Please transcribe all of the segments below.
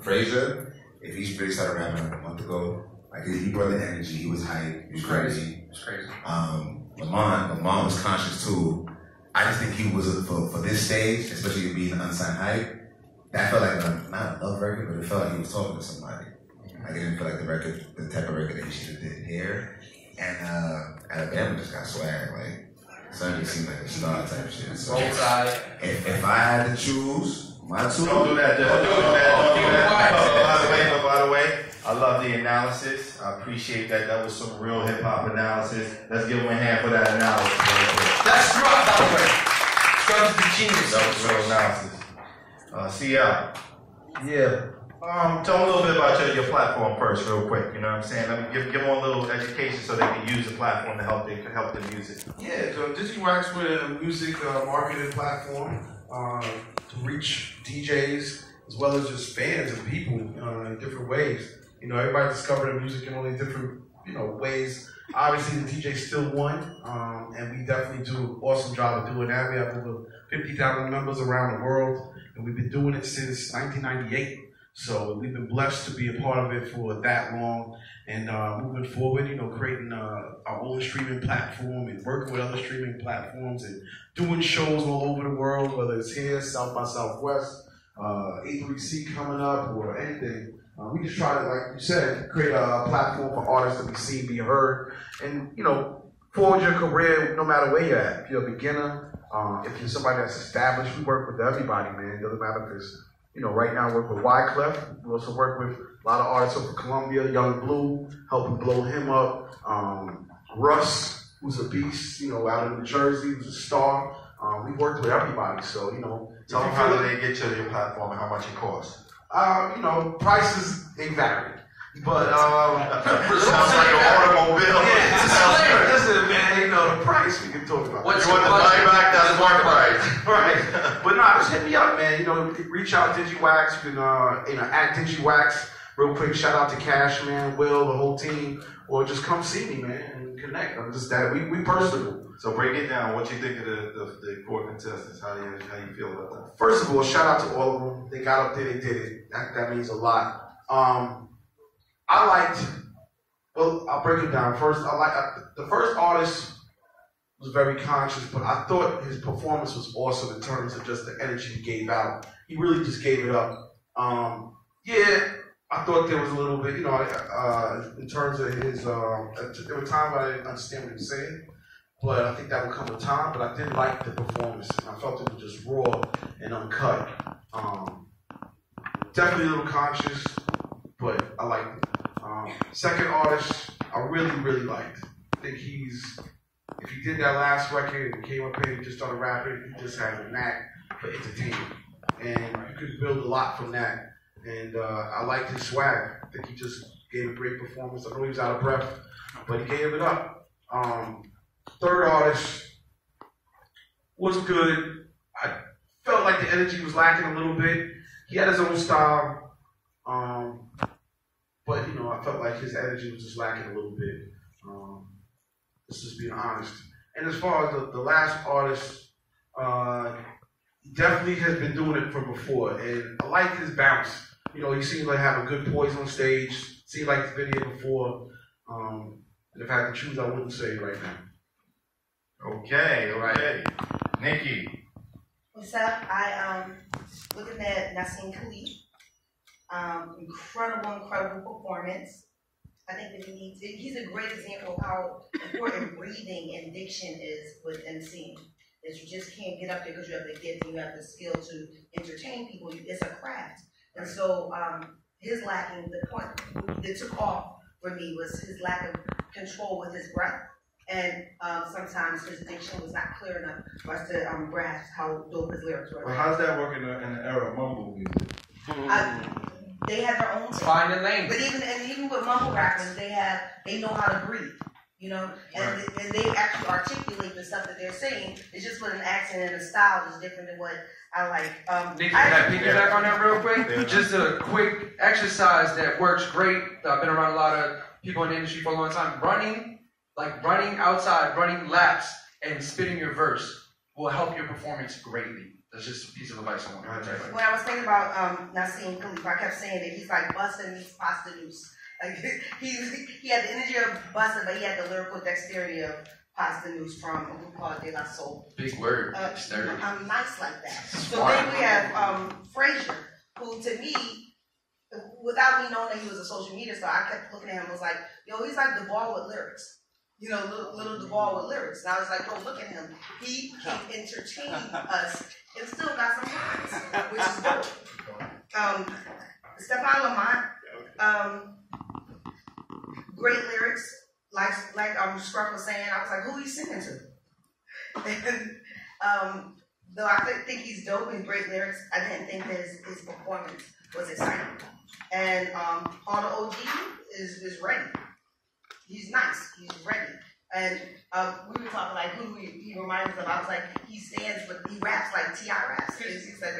Frazier, if he really started rapping like a month ago, like he brought the energy, he was hype, he was crazy. It's crazy. Lamont was conscious too. I just think he was for this stage, especially being an unsigned hype. That felt like not a love record, but it felt like he was talking to somebody. Like it didn't feel like the type of record that he should have did here. And Alabama just got swag, like Sunday seemed like a star type shit. So if I had to choose my two, don't do that. Don't do that. By the way, I love the analysis. I appreciate that. That was some real hip hop analysis. Let's give him a hand for that analysis. That's Scrub, by the way. Scrub's the genius. That was real analysis. CL. Yeah. Tell them a little bit about your platform first, real quick. You know what I'm saying? Let me give them a little education so they can use the platform to help their music. Yeah, so DigiWax with a music marketing platform to reach DJs as well as just fans and people in different ways. You know, everybody discovered the music in all these different ways. Obviously, the DJ still won, and we definitely do an awesome job of doing that. We have over 50,000 members around the world, and we've been doing it since 1998. So we've been blessed to be a part of it for that long, and moving forward, creating our own streaming platform and working with other streaming platforms and doing shows all over the world, whether it's here, South by Southwest, A3C coming up, or anything. We just try to, like you said, create a platform for artists to be seen, be heard, and forward your career no matter where you're at. If you're a beginner, if you're somebody that's established, we work with everybody, man. It doesn't matter if it's right now, I work with Wyclef. We also work with a lot of artists over Columbia, Young Blue, helping blow him up. Russ, who's a beast, out in New Jersey, who's a star. We worked with everybody, so, Tell them how do they get to your platform and how much it costs? Prices, they vary. But, sounds like an automobile. Yeah, listen, man, the price we can talk about. What you want to buy back, that's market price. Right. But nah, just hit me up, man. Reach out DigiWax. You can, at DigiWax. Real quick, shout out to Cash, man, Will, the whole team. Or just come see me, man, and connect. I'm just that, we personal. So break it down. What you think of the core contestants? How do you feel about that? First of all, shout out to all of them. They got up there, they did it. That means a lot. I'll break it down. First, the first artist was very conscious, but I thought his performance was awesome in terms of just the energy he gave out. He really just gave it up. I thought there was a little bit, in terms of his, there were times I didn't understand what he was saying, but I think that would come with time, but I did like the performance. I felt it was just raw and uncut. Definitely a little conscious, but I liked it. Second artist, I really, really liked. I think if he did that last record and came up here and just started rapping, he just had a knack for entertainment. And you could build a lot from that. And I liked his swag. I think he just gave a great performance. I know he was out of breath, but he gave it up. Third artist was good. I felt like the energy was lacking a little bit. He had his own style. But, I felt like his energy was just lacking a little bit. Let's just being honest. And as far as the last artist, he definitely has been doing it from before. And I like his bounce. He seems like have a good poise on stage. Seemed like the video before. And if I had to choose, I wouldn't say it right now. Okay, all right. Nikki. What's up? Looking at Nassim Khalid. Incredible performance. I think that he's a great example of how important breathing and diction is with MCing. That you just can't get up there because you have the gift and you have the skill to entertain people. It's a craft. And so his lacking, the point that took off for me was his lack of control with his breath. And sometimes his diction was not clear enough for us to grasp how dope his lyrics were. Well, how's that working in the era of mumble music? They have their own thing. Find a lane. But even with mumble rappers, they know how to breathe, and they actually articulate the stuff that they're saying. It's just with an accent and a style that's different than what I like. Nick, can I piggyback on that real quick? Yeah. Just a quick exercise that works great. I've been around a lot of people in the industry for a long time. Running outside, running laps, and spitting your verse will help your performance greatly. That's just a piece of advice I want to have. When I was thinking about Nassim Khalifa, I kept saying that he's like Busta meets Pasta Noose. Like he had the energy of Busta, but he had the lyrical dexterity of Pasta Noose from a group called De La Soul. Big word. I'm nice like that. So then we have Frazier, who to me, without me knowing that he was a social media star, I kept looking at him and was like, yo, he's like the ball with lyrics. You know, little Duvall with lyrics. And I was like, oh, look at him. He can entertain us and still got some lines, which is dope. Stephon Lamont, great lyrics. Like Scruff was saying, I was like, who he singing to? And though I think he's dope and great lyrics, I didn't think that his performance was exciting. And all the OG is ready. He's nice. He's ready. And we were talking like who he reminds us of. I was like, he stands, but he raps like T.I. raps. He's like,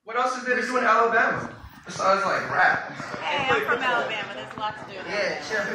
what else is there to do in Alabama besides like rap? Hey, I'm from Alabama. There's a lot to do. Yeah, sure.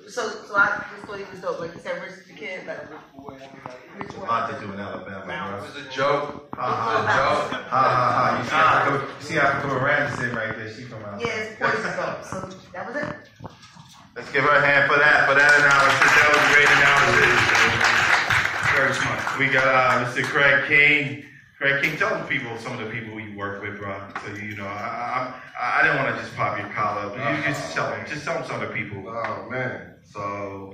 So I just thought he was dope. Like he said, Rich the Kid, but A lot to do in Alabama, It was a joke. It was a joke. You see Africa Miranda sitting right there. She from Alabama. yeah, it's poison dope. So that was it. Let's give her a hand for that analysis. That was a great analysis. Very smart. We got Mr. Craig King. Craig King, tell the people, some of the people you work with, bro. So you know, I didn't want to just pop your collar, but you just tell them some of the people. Oh man. So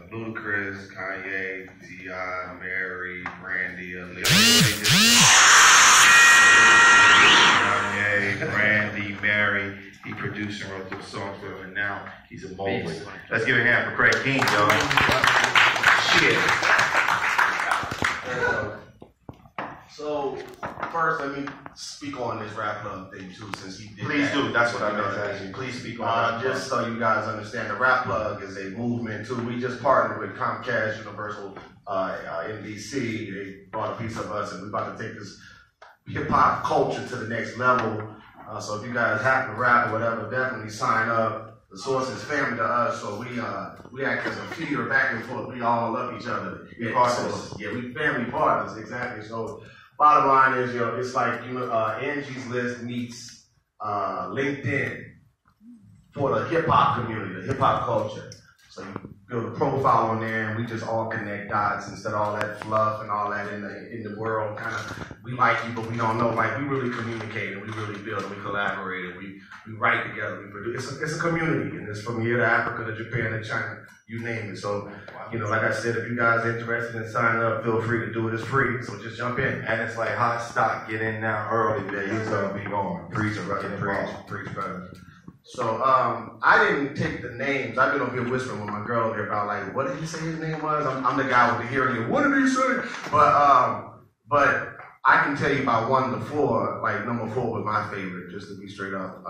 Ludacris, Kanye, T.I., Mary, Brandy, Aaliyah. Kanye, Brandy, Mary. He produced and wrote those songs for him, and now he's a mogul. Let's give a hand for Craig King, y'all. Shit. So, first, let me speak on this rap plug thing too, since he did. Please do. That's what I meant to ask you. Please speak on just so you guys understand, the rap plug is a movement too. We just partnered with Comcast Universal NBC. They bought a piece of us, and we're about to take this hip hop culture to the next level. So if you guys happen to rap or whatever, definitely sign up. The source is family to us, so we act as a feeder back and forth. We all love each other. We partners. Yeah, we family partners, exactly. So bottom line is, it's like Angie's List meets LinkedIn for the hip hop community, the hip hop culture. So you build a profile on there, and we just all connect dots instead of all that fluff and all that in the world. Kind of, we like you, but we don't know. Like, we really communicate and we really build and we collaborate and we write together. We produce. It's a community, and it's from here to Africa to Japan to China, you name it. So, like I said, if you guys are interested in signing up, feel free to do it. It's free, so just jump in. And it's like hot stock. Get in now early. He's gonna be going. Preach, brother. So I didn't take the names. I've been over here whispering with my girl here about like, what did he say his name was? I'm the guy with the hearing. What did he say? But I can tell you about 1 to 4. Like number 4 was my favorite, just to be straight up.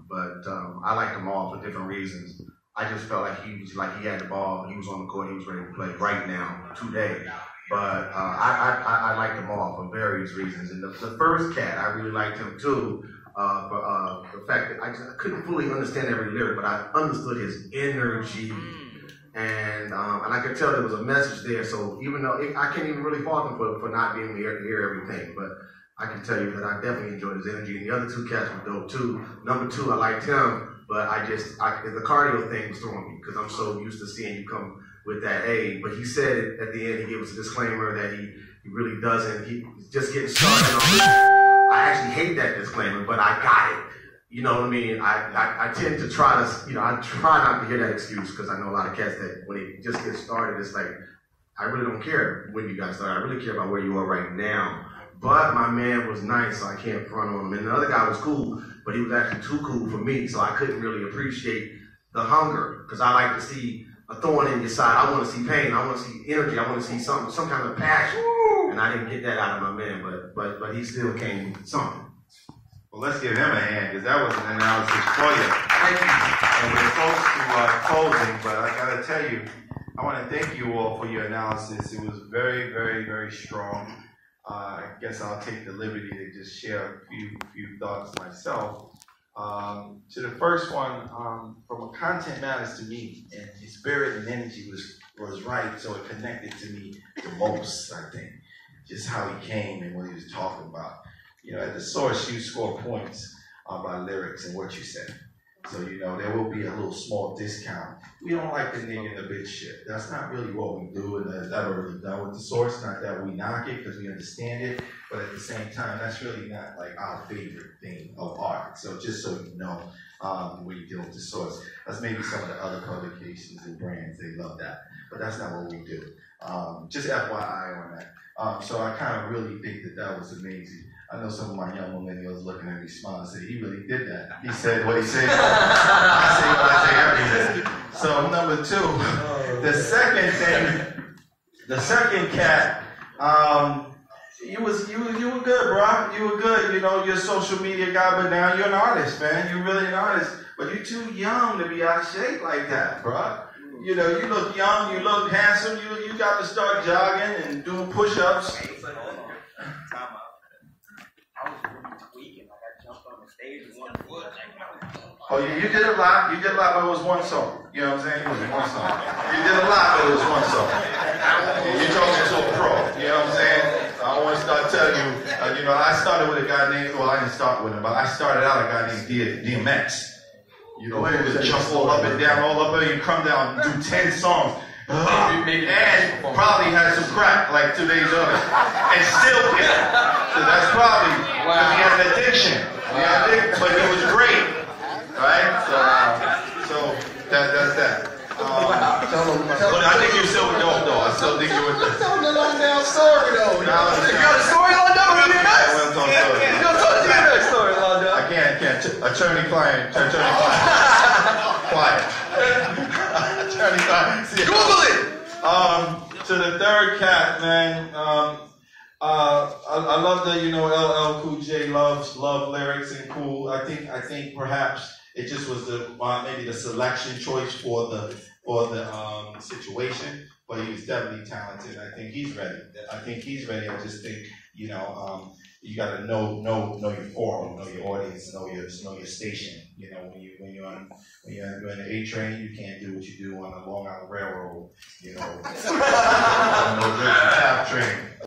But I liked them all for different reasons. I just felt like he had the ball. He was on the court. He was ready to play right now, today. But I liked them all for various reasons. And the first cat, I really liked him too. For the fact that I couldn't fully understand every lyric, but I understood his energy, and I could tell there was a message there. So even though I can't even really fault him for not being able to hear everything, but I can tell you that I definitely enjoyed his energy. And the other 2 cats were dope too. Number 2, I liked him, but the cardio thing was throwing me because I'm so used to seeing you come with that A. But he said it at the end. He gave us a disclaimer that he really doesn't. He's just getting started on. I actually hate that disclaimer, but I got it. You know what I mean? I tend to try to, I try not to hear that excuse because I know a lot of cats that when they just get started, it's like, I really don't care when you guys start. I really care about where you are right now. But my man was nice, so I can't front on him. And the other guy was cool, but he was actually too cool for me, so I couldn't really appreciate the hunger because I like to see a thorn in your side. I want to see pain. I want to see energy. I want to see some kind of passion. And I didn't get that out of my man, but he still came with something. Well, let's give him a hand, because that was an analysis for you. Thank you. And we're close to closing, but I got to tell you, I want to thank you all for your analysis. It was very, very, very strong. I guess I'll take the liberty to just share a few thoughts myself. To the first one, from a content matters to me, and his spirit and energy was right, so it connected to me the most, I think. just how he came and what he was talking about. You know, at the source, you score points by lyrics and what you say. So, you know, there will be a little small discount. We don't like the nigga and the bitch shit. That's not really what we do, and that's never really done with the source. Not that we knock it, because we understand it, but at the same time, that's really not like our favorite thing of art. So just so you know, when you deal with the source, that's maybe some of the other publications and brands, they love that. But that's not what we do. Just FYI on that. So I kind of really think that that was amazing. I know some of my young millennials looking at me smiling and say, he really did that. He said what he said. I say what I say every day. So number two, the second cat, you were good, bro. You were good. You know, you're a social media guy, but now you're an artist, man. You're really an artist. But you're too young to be out of shape like that, bro. You know, you look young, you look handsome, you got to start jogging and doing push-ups. Oh, you did a lot. You did a lot, but it was one song. You know what I'm saying? It was one song. You did a lot, but it was one song. You're talking to a pro. You know what I'm saying? I don't want to start telling you. You know, I started with a guy named. Well, I didn't start with him, but I started out a guy named DMX. You know, he would jump all up and down, all up, and you come down and do 10 songs. And probably had some crack like 2 days earlier, and still did. So that's probably because he had an addiction. But it was great, right? So that's that. But I think you're still with dope, though. I still think you're with the. Tell the long down story, though. You got a story lined up with DMX? You gonna tell the DMX story lined up? I can't. Attorney-client. Quiet. Attorney-client. Google it! To the third cat, man. I love that, you know, LL Cool J loves lyrics and cool. I think perhaps it just was maybe the selection choice for the situation, but he was definitely talented. I think he's ready. I just think, you know, you got to know your forum, know your audience, know your station. You know, when you're on the A train, you can't do what you do on the Long Island Railroad. You know, on the train.